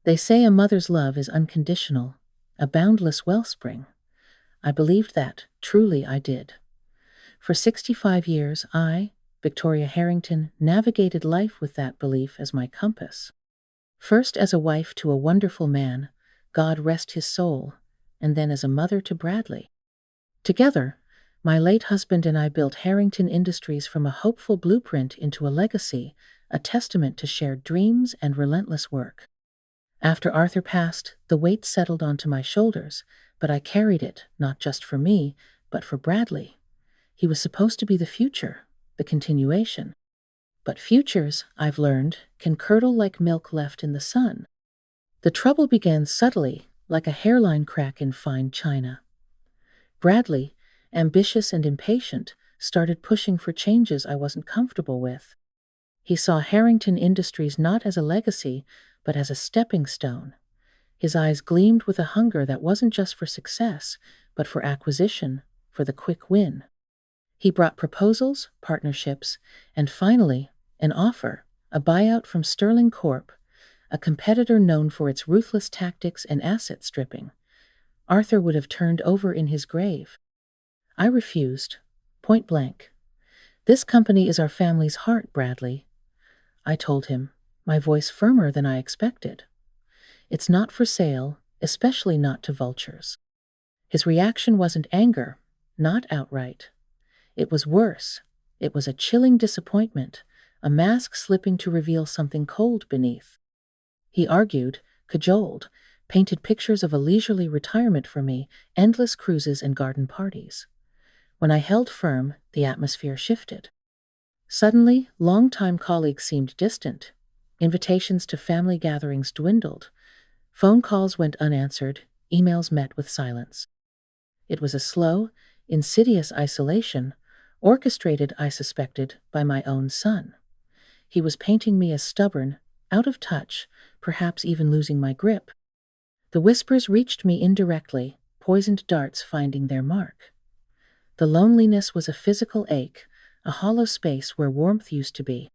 They say a mother's love is unconditional, a boundless wellspring. I believed that, truly I did. For 65 years, I, Victoria Harrington, navigated life with that belief as my compass. First as a wife to a wonderful man, God rest his soul, and then as a mother to Bradley. Together, my late husband and I built Harrington Industries from a hopeful blueprint into a legacy, a testament to shared dreams and relentless work. After Arthur passed, the weight settled onto my shoulders, but I carried it, not just for me, but for Bradley. He was supposed to be the future, the continuation. But futures, I've learned, can curdle like milk left in the sun. The trouble began subtly, like a hairline crack in fine china. Bradley, ambitious and impatient, started pushing for changes I wasn't comfortable with. He saw Harrington Industries not as a legacy, but as a stepping stone. His eyes gleamed with a hunger that wasn't just for success, but for acquisition, for the quick win. He brought proposals, partnerships, and finally, an offer, a buyout from Sterling Corp., a competitor known for its ruthless tactics and asset stripping. Arthur would have turned over in his grave. I refused, point blank. "This company is our family's heart, Bradley," I told him, my voice firmer than I expected. "It's not for sale, especially not to vultures." His reaction wasn't anger, not outright. It was worse. It was a chilling disappointment, a mask slipping to reveal something cold beneath. He argued, cajoled, painted pictures of a leisurely retirement for me, endless cruises and garden parties. When I held firm, the atmosphere shifted. Suddenly, longtime colleagues seemed distant. Invitations to family gatherings dwindled. Phone calls went unanswered, emails met with silence. It was a slow, insidious isolation, orchestrated, I suspected, by my own son. He was painting me as stubborn, out of touch, perhaps even losing my grip. The whispers reached me indirectly, poisoned darts finding their mark. The loneliness was a physical ache, a hollow space where warmth used to be.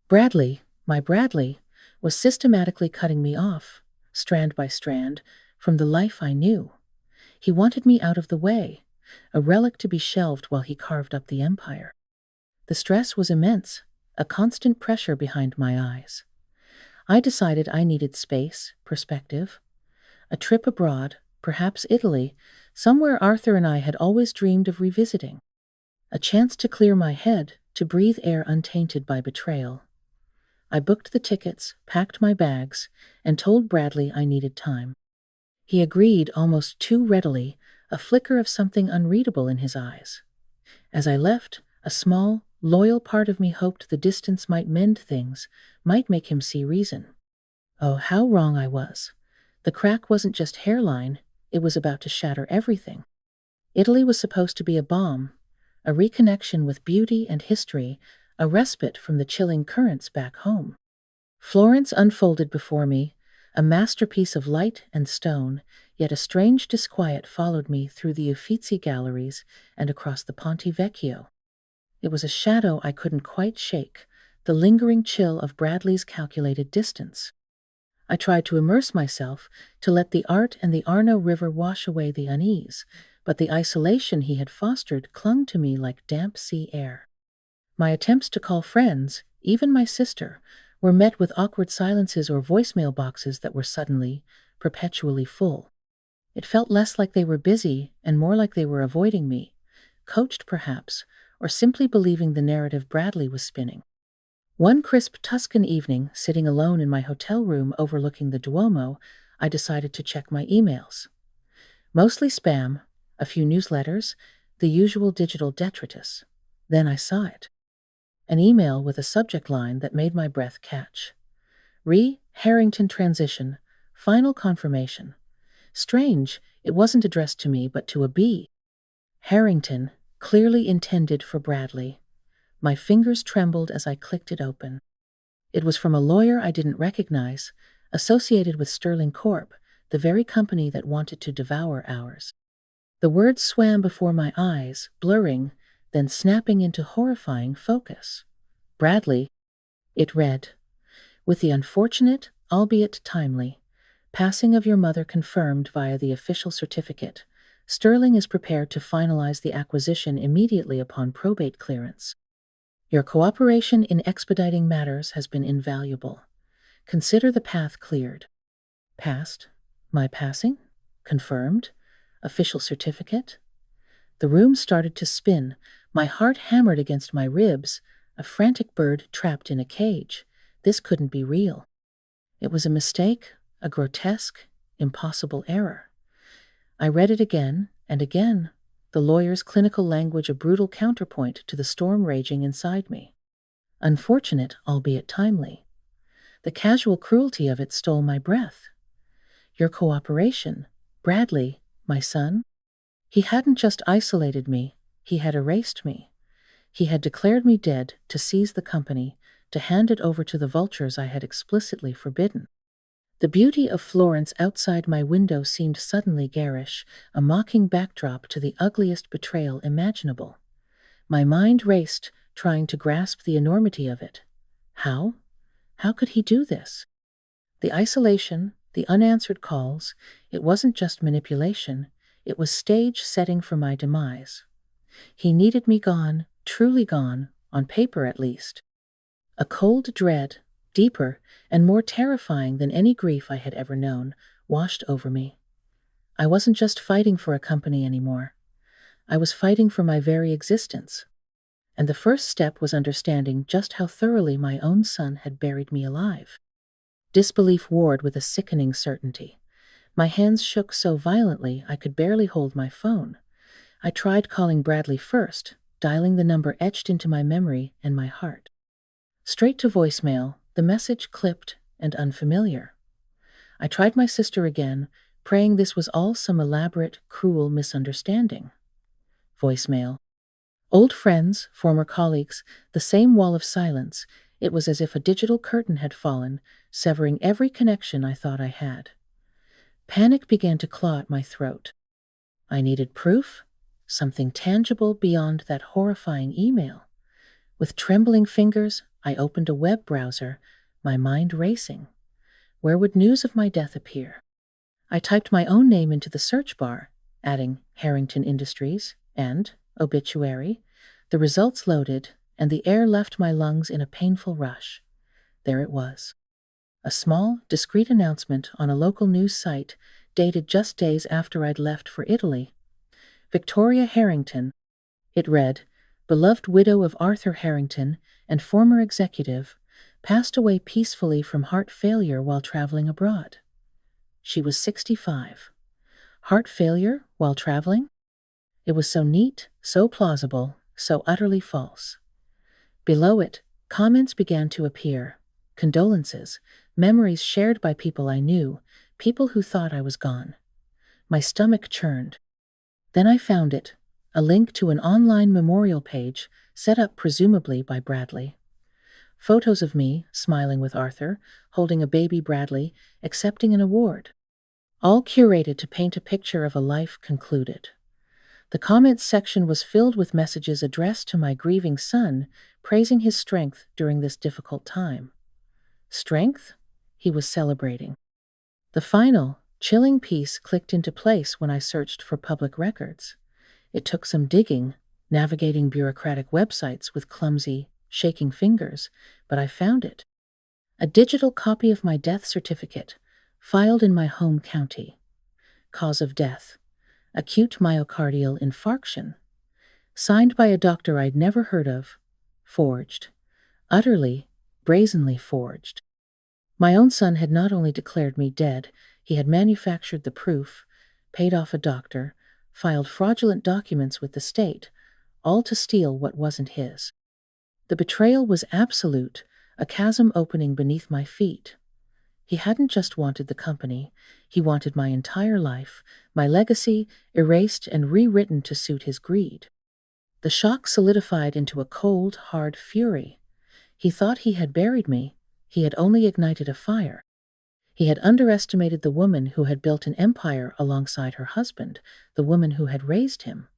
Bradley, my Bradley, was systematically cutting me off, strand by strand, from the life I knew. He wanted me out of the way, a relic to be shelved while he carved up the empire. The stress was immense, a constant pressure behind my eyes. I decided I needed space, perspective. A trip abroad, perhaps Italy, somewhere Arthur and I had always dreamed of revisiting. A chance to clear my head, to breathe air untainted by betrayal. I booked the tickets, packed my bags, and told Bradley I needed time. He agreed almost too readily, a flicker of something unreadable in his eyes. As I left, a small, loyal part of me hoped the distance might mend things, might make him see reason. Oh, how wrong I was. The crack wasn't just hairline, it was about to shatter everything. Italy was supposed to be a balm, a reconnection with beauty and history, a respite from the chilling currents back home. Florence unfolded before me, a masterpiece of light and stone, yet a strange disquiet followed me through the Uffizi galleries and across the Ponte Vecchio. It was a shadow I couldn't quite shake, the lingering chill of Bradley's calculated distance. I tried to immerse myself, to let the art and the Arno River wash away the unease, but the isolation he had fostered clung to me like damp sea air. My attempts to call friends, even my sister, were met with awkward silences or voicemail boxes that were suddenly, perpetually full. It felt less like they were busy and more like they were avoiding me, coached perhaps, or simply believing the narrative Bradley was spinning. One crisp Tuscan evening, sitting alone in my hotel room overlooking the Duomo, I decided to check my emails. Mostly spam, a few newsletters, the usual digital detritus. Then I saw it. An email with a subject line that made my breath catch. Harrington transition, final confirmation. Strange, it wasn't addressed to me but to a B. Harrington, clearly intended for Bradley. My fingers trembled as I clicked it open. It was from a lawyer I didn't recognize, associated with Sterling Corp., the very company that wanted to devour ours. The words swam before my eyes, blurring, then snapping into horrifying focus. Bradley, it read, with the unfortunate, albeit timely, Passing of your mother confirmed via the official certificate. Sterling is prepared to finalize the acquisition immediately upon probate clearance. Your cooperation in expediting matters has been invaluable. Consider the path cleared. Passed. My passing? Confirmed. Official certificate? The room started to spin. My heart hammered against my ribs. A frantic bird trapped in a cage. This couldn't be real. It was a mistake, a grotesque, impossible error. I read it again and again, the lawyer's clinical language a brutal counterpoint to the storm raging inside me. Unfortunate, albeit timely. The casual cruelty of it stole my breath. Your cooperation, Bradley, my son? He hadn't just isolated me, he had erased me. He had declared me dead to seize the company, to hand it over to the vultures I had explicitly forbidden. The beauty of Florence outside my window seemed suddenly garish, a mocking backdrop to the ugliest betrayal imaginable. My mind raced, trying to grasp the enormity of it. How? How could he do this? The isolation, the unanswered calls, it wasn't just manipulation, it was stage setting for my demise. He needed me gone, truly gone, on paper at least. A cold dread, deeper and more terrifying than any grief I had ever known, washed over me. I wasn't just fighting for a company anymore. I was fighting for my very existence. And the first step was understanding just how thoroughly my own son had buried me alive. Disbelief warred with a sickening certainty. My hands shook so violently I could barely hold my phone. I tried calling Bradley first, dialing the number etched into my memory and my heart. Straight to voicemail, the message clipped and unfamiliar. I tried my sister again, praying this was all some elaborate, cruel misunderstanding. Voicemail. Old friends, former colleagues, the same wall of silence. It was as if a digital curtain had fallen, severing every connection I thought I had. Panic began to claw at my throat. I needed proof, something tangible beyond that horrifying email. With trembling fingers, I opened a web browser, my mind racing. Where would news of my death appear? I typed my own name into the search bar, adding Harrington Industries and obituary. The results loaded, and the air left my lungs in a painful rush. There it was. A small, discreet announcement on a local news site, dated just days after I'd left for Italy. Victoria Harrington. It read, beloved widow of Arthur Harrington and former executive, passed away peacefully from heart failure while traveling abroad. She was 65. Heart failure while traveling? It was so neat, so plausible, so utterly false. Below it, comments began to appear. Condolences, memories shared by people I knew, people who thought I was gone. My stomach churned. Then I found it, a link to an online memorial page set up presumably by Bradley. Photos of me, smiling with Arthur, holding a baby Bradley, accepting an award. All curated to paint a picture of a life concluded. The comments section was filled with messages addressed to my grieving son, praising his strength during this difficult time. Strength? He was celebrating. The final, chilling piece clicked into place when I searched for public records. It took some digging, navigating bureaucratic websites with clumsy, shaking fingers, but I found it. A digital copy of my death certificate, filed in my home county. Cause of death: acute myocardial infarction. Signed by a doctor I'd never heard of. Forged. Utterly, brazenly forged. My own son had not only declared me dead, he had manufactured the proof, paid off a doctor, filed fraudulent documents with the state, all to steal what wasn't his. The betrayal was absolute, a chasm opening beneath my feet. He hadn't just wanted the company, he wanted my entire life, my legacy, erased and rewritten to suit his greed. The shock solidified into a cold, hard fury. He thought he had buried me, he had only ignited a fire. He had underestimated the woman who had built an empire alongside her husband, the woman who had raised him.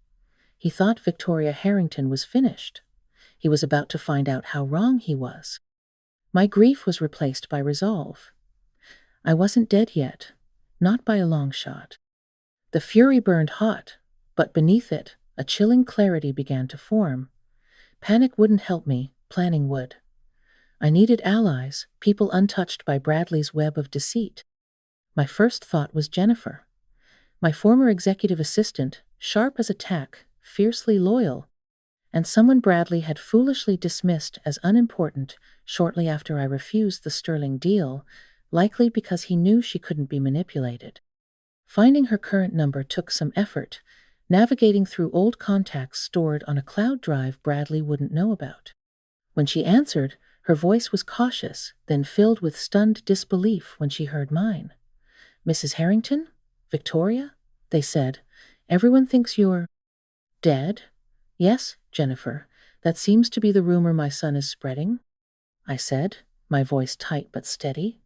He thought Victoria Harrington was finished. He was about to find out how wrong he was. My grief was replaced by resolve. I wasn't dead yet. not by a long shot. The fury burned hot, but beneath it, a chilling clarity began to form. Panic wouldn't help me, planning would. I needed allies, people untouched by Bradley's web of deceit. My first thought was Jennifer, my former executive assistant, sharp as a tack, fiercely loyal, and someone Bradley had foolishly dismissed as unimportant shortly after I refused the Sterling deal, likely because he knew she couldn't be manipulated. Finding her current number took some effort, navigating through old contacts stored on a cloud drive Bradley wouldn't know about. When she answered, her voice was cautious, then filled with stunned disbelief when she heard mine. "Mrs. Harrington? Victoria?" they said. "Everyone thinks you're dead?" "Yes, Jennifer. That seems to be the rumor my son is spreading," I said, my voice tight but steady.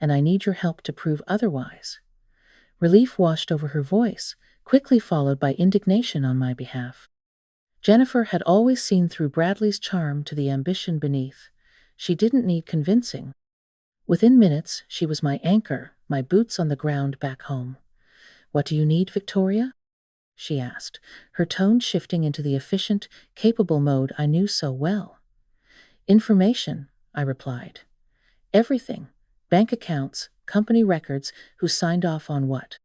"And I need your help to prove otherwise." Relief washed over her voice, quickly followed by indignation on my behalf. Jennifer had always seen through Bradley's charm to the ambition beneath. She didn't need convincing. Within minutes, she was my anchor, my boots on the ground back home. "What do you need, Victoria?" she asked, her tone shifting into the efficient, capable mode I knew so well. "Information," I replied. "Everything. Bank accounts, company records, who signed off on what.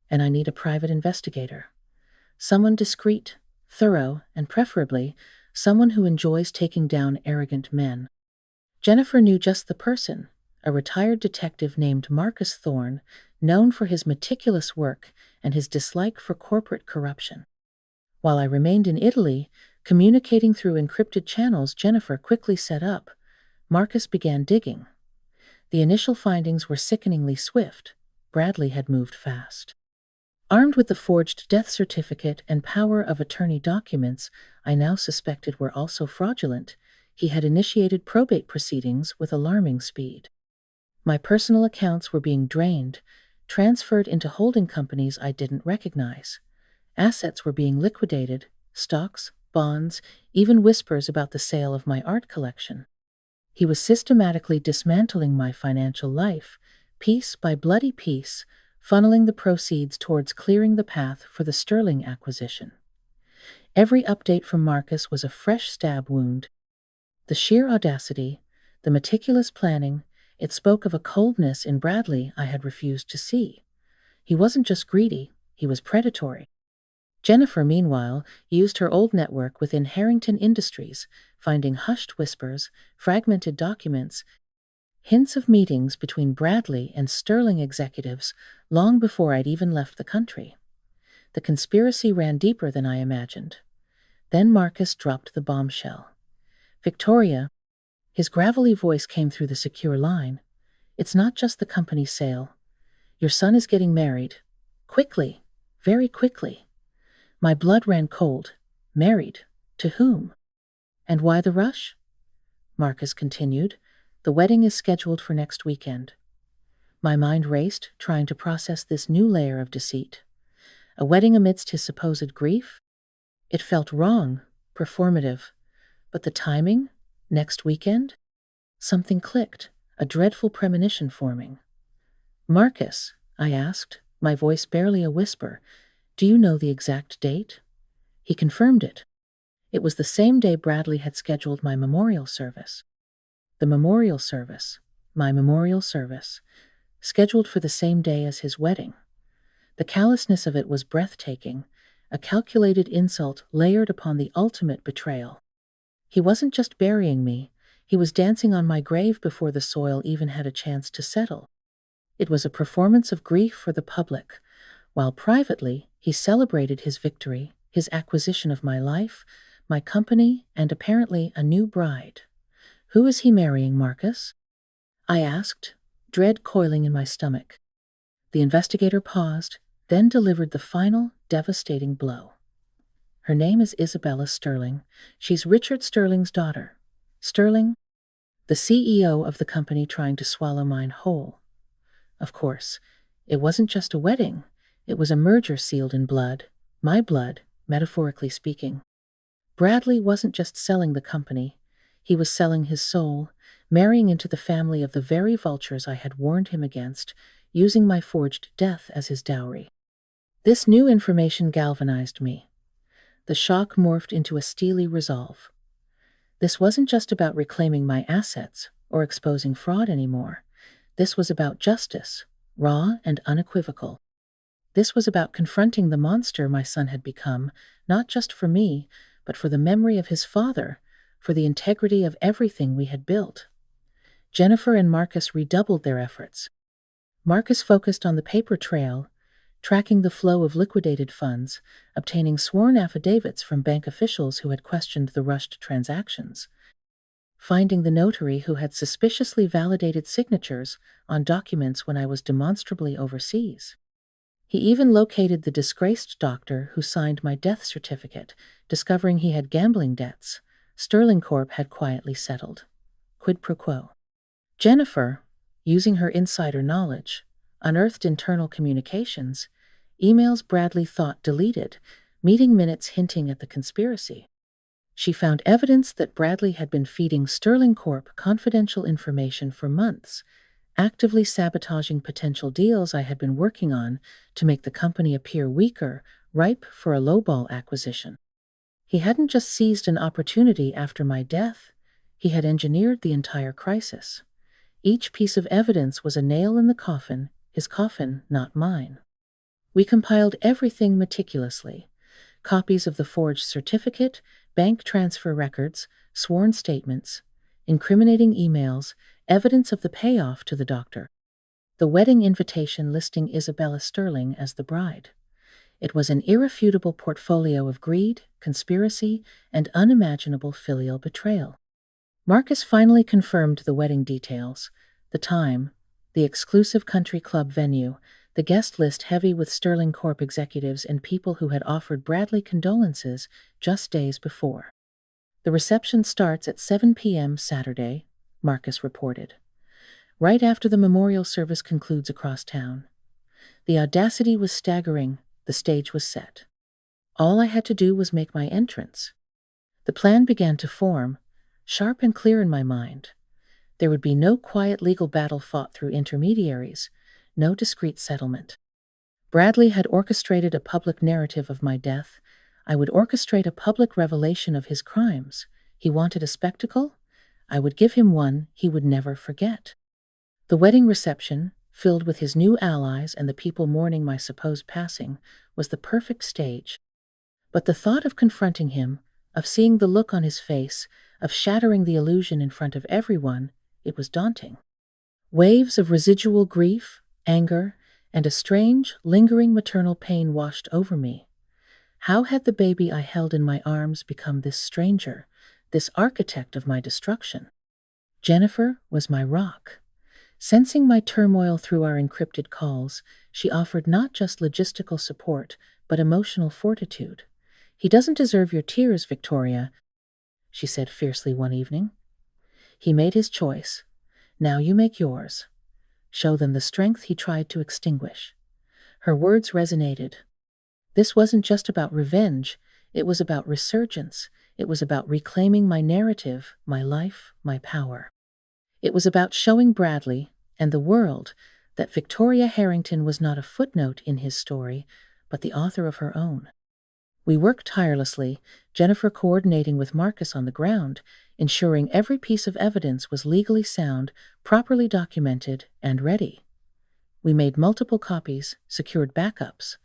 And I need a private investigator. Someone discreet, thorough, and preferably someone who enjoys taking down arrogant men." Jennifer knew just the person, a retired detective named Marcus Thorne, known for his meticulous work and his dislike for corporate corruption. While I remained in Italy, communicating through encrypted channels Jennifer quickly set up, Marcus began digging. The initial findings were sickeningly swift. Bradley had moved fast. Armed with the forged death certificate and power of attorney documents I now suspected were also fraudulent, he had initiated probate proceedings with alarming speed. My personal accounts were being drained, transferred into holding companies I didn't recognize. Assets were being liquidated, stocks, bonds, even whispers about the sale of my art collection. He was systematically dismantling my financial life, piece by bloody piece, funneling the proceeds towards clearing the path for the Sterling acquisition. Every update from Marcus was a fresh stab wound. The sheer audacity, the meticulous planning, it spoke of a coldness in Bradley I had refused to see. He wasn't just greedy, he was predatory. Jennifer, meanwhile, used her old network within Harrington Industries, finding hushed whispers, fragmented documents, hints of meetings between Bradley and Sterling executives long before I'd even left the country. The conspiracy ran deeper than I imagined. Then Marcus dropped the bombshell. "Victoria," his gravelly voice came through the secure line, "it's not just the company sale. Your son is getting married. Quickly, very quickly." My blood ran cold. Married? To whom? "And why the rush?" Marcus continued. "The wedding is scheduled for next weekend." My mind raced, trying to process this new layer of deceit. A wedding amidst his supposed grief? It felt wrong, performative. But the timing? Next weekend? Something clicked, a dreadful premonition forming. "Marcus," I asked, my voice barely a whisper, "do you know the exact date?" He confirmed it. It was the same day Bradley had scheduled my memorial service. The memorial service, my memorial service, scheduled for the same day as his wedding. The callousness of it was breathtaking, a calculated insult layered upon the ultimate betrayal. He wasn't just burying me, he was dancing on my grave before the soil even had a chance to settle. It was a performance of grief for the public, while privately he celebrated his victory, his acquisition of my life, my company, and apparently a new bride. "Who is he marrying, Marcus?" I asked, dread coiling in my stomach. The investigator paused, then delivered the final, devastating blow. "Her name is Isabella Sterling. She's Richard Sterling's daughter." Sterling? The CEO of the company trying to swallow mine whole. Of course, it wasn't just a wedding. It was a merger sealed in blood. My blood, metaphorically speaking. Bradley wasn't just selling the company. He was selling his soul, marrying into the family of the very vultures I had warned him against, using my forged death as his dowry. This new information galvanized me. The shock morphed into a steely resolve. This wasn't just about reclaiming my assets or exposing fraud anymore. This was about justice, raw and unequivocal. This was about confronting the monster my son had become, not just for me, but for the memory of his father, for the integrity of everything we had built. Jennifer and Marcus redoubled their efforts. Marcus focused on the paper trail, tracking the flow of liquidated funds, obtaining sworn affidavits from bank officials who had questioned the rushed transactions, finding the notary who had suspiciously validated signatures on documents when I was demonstrably overseas. He even located the disgraced doctor who signed my death certificate, discovering he had gambling debts Sterling Corp had quietly settled. Quid pro quo. Jennifer, using her insider knowledge, unearthed internal communications, emails Bradley thought deleted, meeting minutes hinting at the conspiracy. She found evidence that Bradley had been feeding Sterling Corp confidential information for months, actively sabotaging potential deals I had been working on to make the company appear weaker, ripe for a lowball acquisition. He hadn't just seized an opportunity after my death, he had engineered the entire crisis. Each piece of evidence was a nail in the coffin, his coffin, not mine. We compiled everything meticulously. Copies of the forged certificate, bank transfer records, sworn statements, incriminating emails, evidence of the payoff to the doctor. The wedding invitation listing Isabella Sterling as the bride. It was an irrefutable portfolio of greed, conspiracy, and unimaginable filial betrayal. Marcus finally confirmed the wedding details, the time, the exclusive country club venue, the guest list heavy with Sterling Corp executives and people who had offered Bradley condolences just days before. The reception starts at 7 p.m. Saturday, Marcus reported. Right after the memorial service concludes across town. The audacity was staggering, the stage was set. All I had to do was make my entrance. The plan began to form, sharp and clear in my mind. There would be no quiet legal battle fought through intermediaries, no discreet settlement. Bradley had orchestrated a public narrative of my death. I would orchestrate a public revelation of his crimes. He wanted a spectacle? I would give him one he would never forget. The wedding reception, filled with his new allies and the people mourning my supposed passing, was the perfect stage. But the thought of confronting him, of seeing the look on his face, of shattering the illusion in front of everyone, it was daunting. Waves of residual grief, anger, and a strange, lingering maternal pain washed over me. How had the baby I held in my arms become this stranger, this architect of my destruction? Jennifer was my rock. Sensing my turmoil through our encrypted calls, she offered not just logistical support, but emotional fortitude. "He doesn't deserve your tears, Victoria," she said fiercely one evening. "He made his choice. Now you make yours. Show them the strength he tried to extinguish." Her words resonated. This wasn't just about revenge, it was about resurgence. It was about reclaiming my narrative, my life, my power. It was about showing Bradley and the world that Victoria Harrington was not a footnote in his story, but the author of her own. We worked tirelessly, Jennifer coordinating with Marcus on the ground, ensuring every piece of evidence was legally sound, properly documented, and ready. We made multiple copies, secured backups.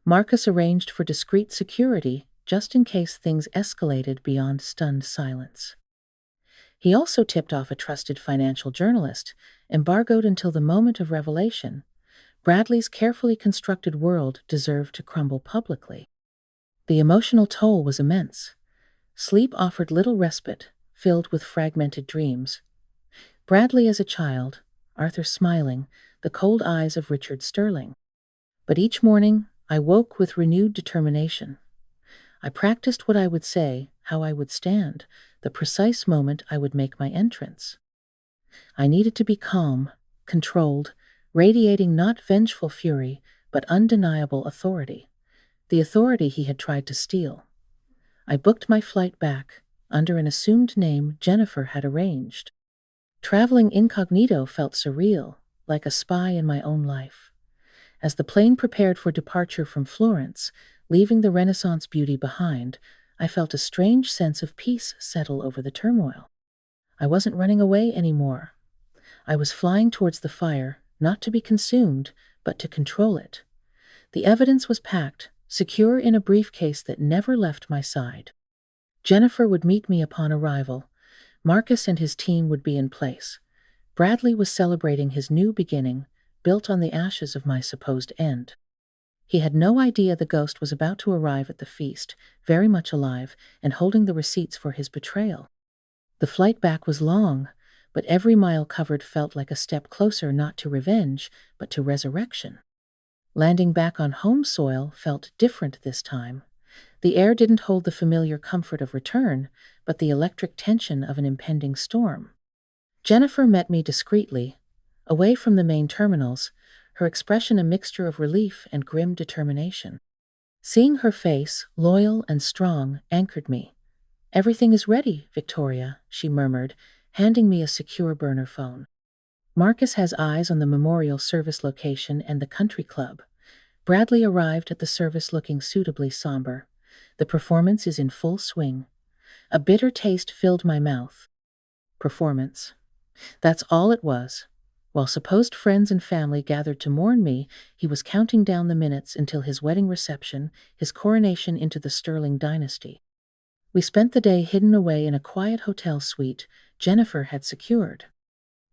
Marcus arranged for discreet security, just in case things escalated beyond stunned silence. He also tipped off a trusted financial journalist, embargoed until the moment of revelation. Bradley's carefully constructed world deserved to crumble publicly. The emotional toll was immense. Sleep offered little respite, filled with fragmented dreams. Bradley as a child, Arthur smiling, the cold eyes of Richard Sterling. But each morning, I woke with renewed determination. I practiced what I would say, how I would stand, the precise moment I would make my entrance. I needed to be calm, controlled, radiating not vengeful fury, but undeniable authority. The authority he had tried to steal. I booked my flight back, under an assumed name Jennifer had arranged. Traveling incognito felt surreal, like a spy in my own life. As the plane prepared for departure from Florence, leaving the Renaissance beauty behind, I felt a strange sense of peace settle over the turmoil. I wasn't running away anymore. I was flying towards the fire, not to be consumed, but to control it. The evidence was packed, secure in a briefcase that never left my side. Jennifer would meet me upon arrival. Marcus and his team would be in place. Bradley was celebrating his new beginning, built on the ashes of my supposed end. He had no idea the ghost was about to arrive at the feast, very much alive, and holding the receipts for his betrayal. The flight back was long, but every mile covered felt like a step closer not to revenge, but to resurrection. Landing back on home soil felt different this time. The air didn't hold the familiar comfort of return, but the electric tension of an impending storm. Jennifer met me discreetly, away from the main terminals, her expression a mixture of relief and grim determination. Seeing her face, loyal and strong, anchored me. "Everything is ready, Victoria," she murmured, handing me a secure burner phone. "Marcus has eyes on the memorial service location and the country club." Bradley arrived at the service looking suitably somber. The performance is in full swing. A bitter taste filled my mouth. Performance. That's all it was. While supposed friends and family gathered to mourn me, he was counting down the minutes until his wedding reception, his coronation into the Sterling dynasty. We spent the day hidden away in a quiet hotel suite Jennifer had secured.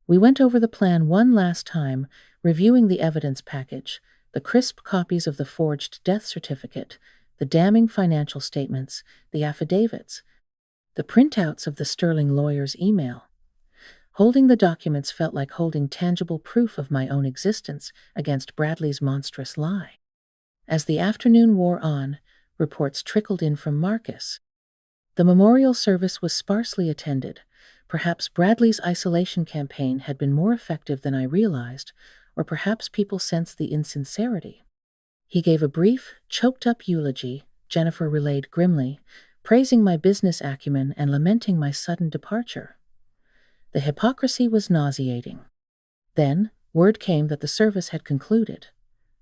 We went over the plan one last time, reviewing the evidence package, the crisp copies of the forged death certificate, the damning financial statements, the affidavits, the printouts of the Sterling lawyer's email. Holding the documents felt like holding tangible proof of my own existence against Bradley's monstrous lie. As the afternoon wore on, reports trickled in from Marcus. The memorial service was sparsely attended. Perhaps Bradley's isolation campaign had been more effective than I realized, or perhaps people sensed the insincerity. He gave a brief, choked-up eulogy, Jennifer relayed grimly, praising my business acumen and lamenting my sudden departure. The hypocrisy was nauseating. Then, word came that the service had concluded.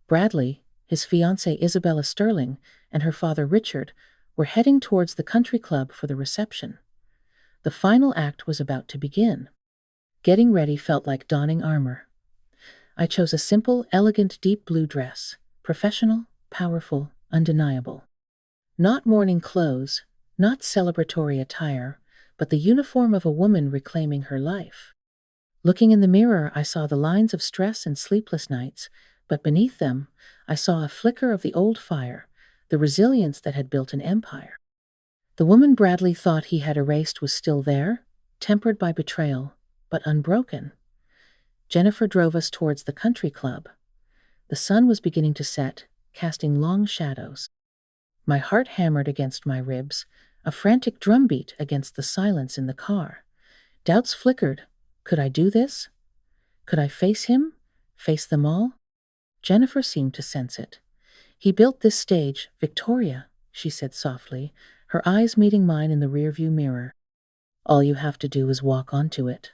Bradley, his fiancée Isabella Sterling, and her father Richard were heading towards the country club for the reception. The final act was about to begin. Getting ready felt like donning armor. I chose a simple, elegant deep blue dress, professional, powerful, undeniable. Not mourning clothes, not celebratory attire, but the uniform of a woman reclaiming her life. Looking in the mirror, I saw the lines of stress and sleepless nights, but beneath them, I saw a flicker of the old fire, the resilience that had built an empire. The woman Bradley thought he had erased was still there, tempered by betrayal, but unbroken. Jennifer drove us towards the country club. The sun was beginning to set, casting long shadows. My heart hammered against my ribs, a frantic drumbeat against the silence in the car. Doubts flickered. Could I do this? Could I face him? Face them all? Jennifer seemed to sense it. "He built this stage, Victoria," she said softly, her eyes meeting mine in the rearview mirror. "All you have to do is walk onto it."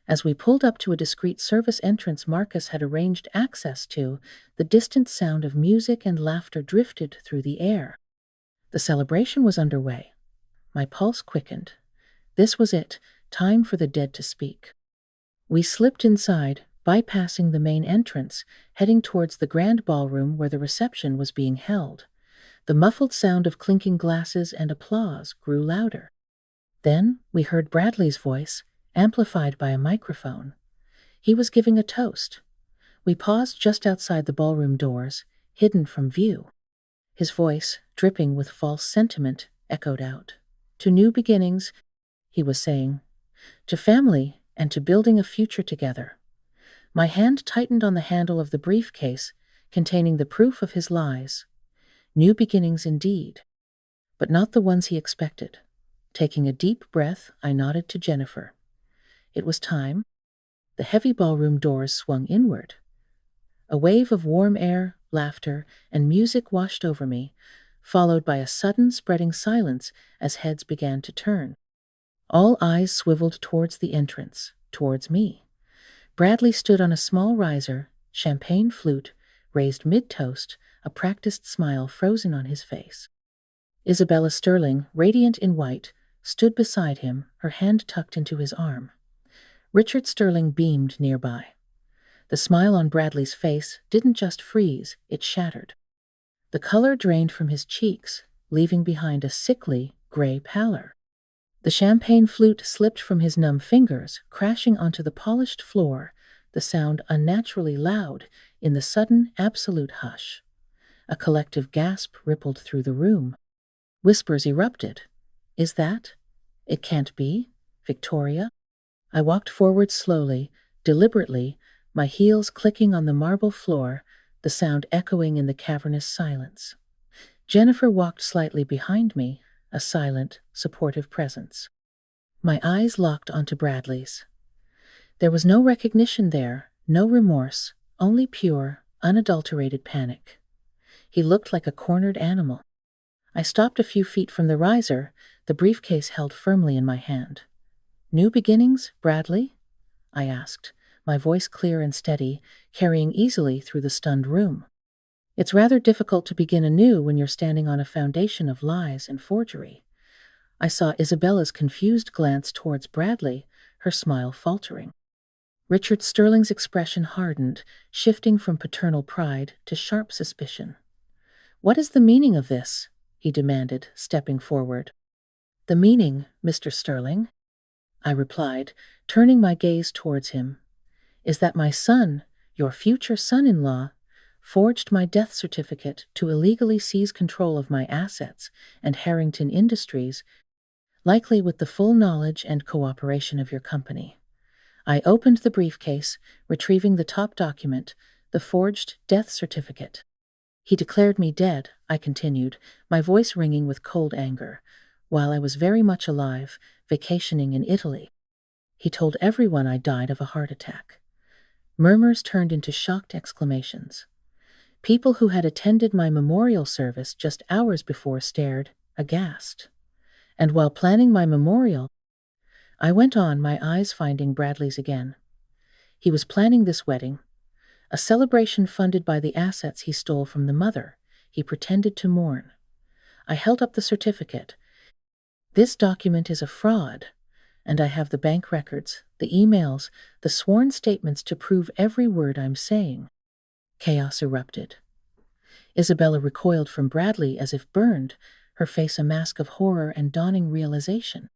As we pulled up to a discreet service entrance Marcus had arranged access to, the distant sound of music and laughter drifted through the air. The celebration was underway. My pulse quickened. This was it, time for the dead to speak. We slipped inside, bypassing the main entrance, heading towards the grand ballroom where the reception was being held. The muffled sound of clinking glasses and applause grew louder. Then we heard Bradley's voice, amplified by a microphone. He was giving a toast. We paused just outside the ballroom doors, hidden from view. His voice, dripping with false sentiment, echoed out. "To new beginnings," he was saying. "To family, and to building a future together." My hand tightened on the handle of the briefcase, containing the proof of his lies. New beginnings indeed, but not the ones he expected. Taking a deep breath, I nodded to Jennifer. It was time. The heavy ballroom doors swung inward. A wave of warm air, laughter, and music washed over me, followed by a sudden spreading silence as heads began to turn. All eyes swiveled towards the entrance, towards me. Bradley stood on a small riser, champagne flute raised mid-toast, a practiced smile frozen on his face. Isabella Sterling, radiant in white, stood beside him, her hand tucked into his arm. Richard Sterling beamed nearby. The smile on Bradley's face didn't just freeze, it shattered. The color drained from his cheeks, leaving behind a sickly, gray pallor. The champagne flute slipped from his numb fingers, crashing onto the polished floor, the sound unnaturally loud in the sudden, absolute hush. A collective gasp rippled through the room. Whispers erupted. Is that? It can't be? Victoria? I walked forward slowly, deliberately, my heels clicking on the marble floor, the sound echoing in the cavernous silence. Jennifer walked slightly behind me, a silent, supportive presence. My eyes locked onto Bradley's. There was no recognition there, no remorse, only pure, unadulterated panic. He looked like a cornered animal. I stopped a few feet from the riser, the briefcase held firmly in my hand. New beginnings, Bradley? I asked, my voice clear and steady, carrying easily through the stunned room. It's rather difficult to begin anew when you're standing on a foundation of lies and forgery. I saw Isabella's confused glance towards Bradley, her smile faltering. Richard Sterling's expression hardened, shifting from paternal pride to sharp suspicion. What is the meaning of this? He demanded, stepping forward. The meaning, Mr. Sterling, I replied, turning my gaze towards him, is that my son, your future son-in-law, forged my death certificate to illegally seize control of my assets and Harrington Industries, likely with the full knowledge and cooperation of your company. I opened the briefcase, retrieving the top document, the forged death certificate. He declared me dead, I continued, my voice ringing with cold anger, while I was very much alive, vacationing in Italy. He told everyone I died of a heart attack. Murmurs turned into shocked exclamations. People who had attended my memorial service just hours before stared, aghast. And while planning my memorial, I went on, my eyes finding Bradley's again. He was planning this wedding, a celebration funded by the assets he stole from the mother he pretended to mourn. I held up the certificate. This document is a fraud, and I have the bank records, the emails, the sworn statements to prove every word I'm saying. Chaos erupted. Isabella recoiled from Bradley as if burned, her face a mask of horror and dawning realization.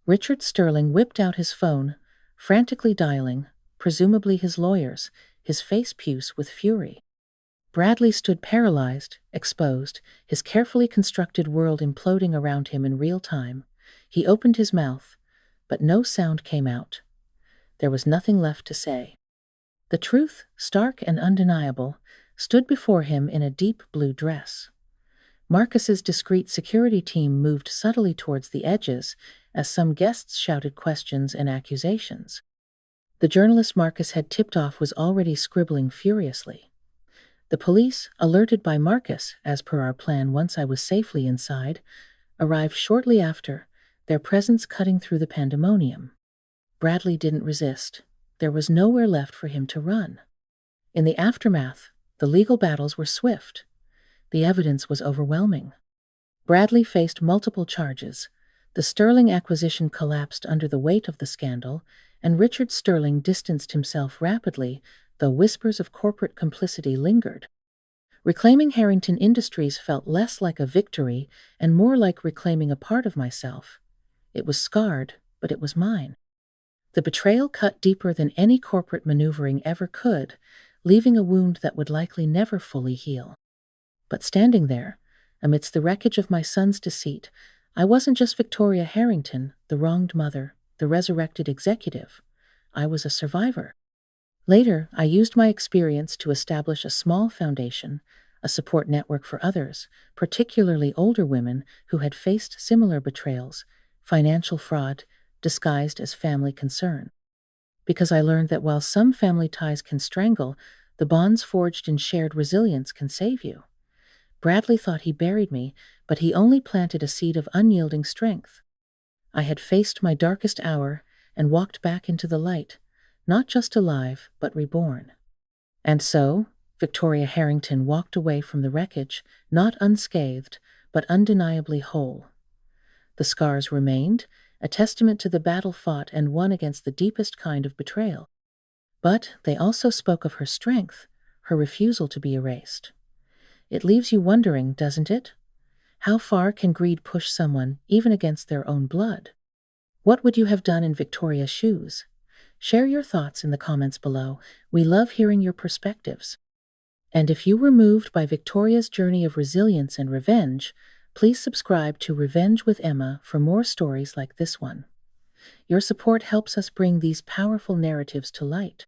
Richard Sterling whipped out his phone, frantically dialing, presumably his lawyers, his face puce with fury. Bradley stood paralyzed, exposed, his carefully constructed world imploding around him in real time. He opened his mouth, but no sound came out. There was nothing left to say. The truth, stark and undeniable, stood before him in a deep blue dress. Marcus's discreet security team moved subtly towards the edges as some guests shouted questions and accusations. The journalist Marcus had tipped off was already scribbling furiously. The police, alerted by Marcus, as per our plan once I was safely inside, arrived shortly after, their presence cutting through the pandemonium. Bradley didn't resist. There was nowhere left for him to run. In the aftermath, the legal battles were swift. The evidence was overwhelming. Bradley faced multiple charges. The Sterling acquisition collapsed under the weight of the scandal, and Richard Sterling distanced himself rapidly, though whispers of corporate complicity lingered. Reclaiming Harrington Industries felt less like a victory and more like reclaiming a part of myself. It was scarred, but it was mine. The betrayal cut deeper than any corporate maneuvering ever could, leaving a wound that would likely never fully heal. But standing there, amidst the wreckage of my son's deceit, I wasn't just Victoria Harrington, the wronged mother, the resurrected executive. I was a survivor. Later, I used my experience to establish a small foundation, a support network for others, particularly older women who had faced similar betrayals, financial fraud, disguised as family concern. Because I learned that while some family ties can strangle, the bonds forged in shared resilience can save you. Bradley thought he buried me, but he only planted a seed of unyielding strength. I had faced my darkest hour and walked back into the light, not just alive, but reborn. And so, Victoria Harrington walked away from the wreckage, not unscathed, but undeniably whole. The scars remained, a testament to the battle fought and won against the deepest kind of betrayal. But they also spoke of her strength, her refusal to be erased. It leaves you wondering, doesn't it? How far can greed push someone, even against their own blood? What would you have done in Victoria's shoes? Share your thoughts in the comments below. We love hearing your perspectives. And if you were moved by Victoria's journey of resilience and revenge, please subscribe to Revenge with Emma for more stories like this one. Your support helps us bring these powerful narratives to light.